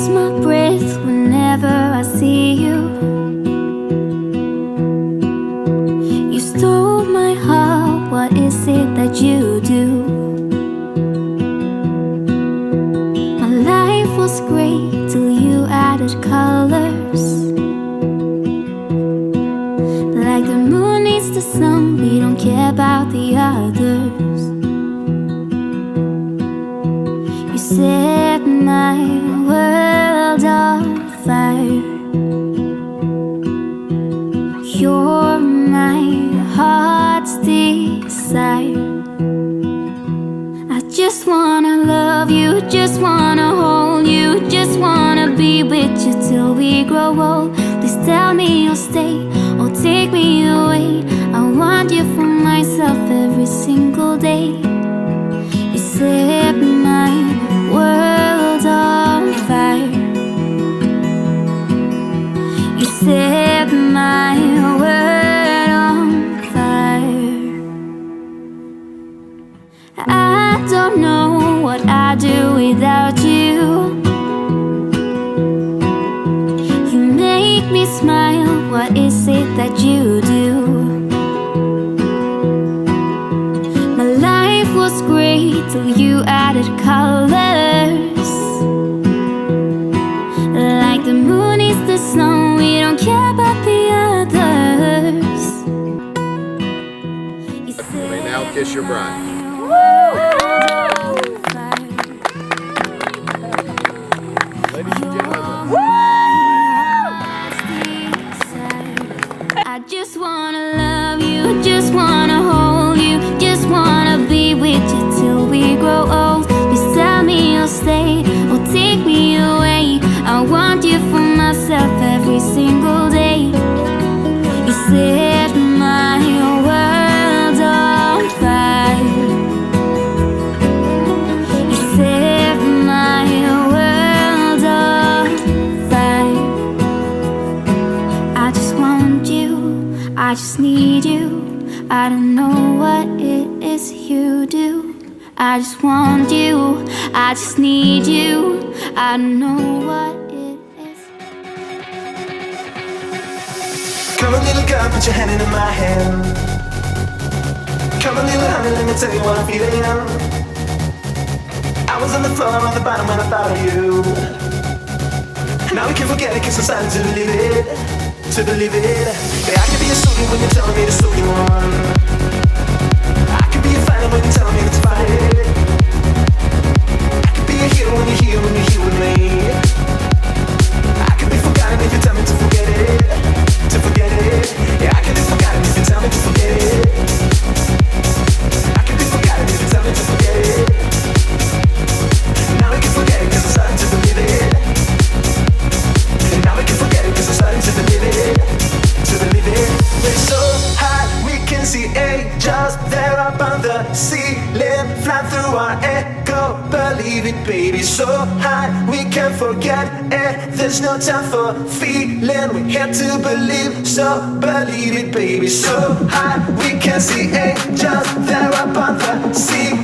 lose my breath whenever I see you. You stole my heart, what is it that you do? My life was great till you added colors. Like the moon needs the sun, we don't care about the others. You set my world on fire. You're my heart's desire. I just wanna love you, just wanna hold you, just wanna be with you till we grow old. Please tell me you'll stay or take me away. I want you for myself every single day. You set my world on fire. You set my world on fire. I don't know what I'd do without you. You make me smile, what is it that you do? My life was great till you added colors. Like the moon is the snow, we don't care about the others. You may now kiss your bride. Ladies and gentlemen. I just wanna love you, just wanna hold you, just wanna be with you till we grow old. Please tell me you'll stay or take me away. I want you for myself every single day. You set my world on fire. You set my world on fire. I just want you, I just need you. I don't know what it is you do. I just want you, I just need you. I don't know what it is. Come on, little girl, put your hand in my hand. Come on, little honey, let me tell you what I'm feeling. I was on the floor, on the bottom when I thought of you. Now we can forget it, 'cause I'm starting to believe it. To believe it. Yeah, I can be a soldier when you're telling me to soldier on. I can be a fighter when you're telling me to fight. I can be a hero when you're here, when you're here with me. I can be forgotten if you tell me to forget it. To forget it. Yeah, I can be forgotten if you tell me to forget it. I can be forgotten if you tell me to forget it. Now we can forget it 'cause I'm starting to believe it. And now we can forget it 'cause I'm starting to believe it. To believe it. We're so high we can see angels there up on the ceiling, fly through our echo. Believe it, baby. So high we can forget it. There's no time for feeling. We're here to believe, so believe it, baby. So high we can see angels there up on the ceiling.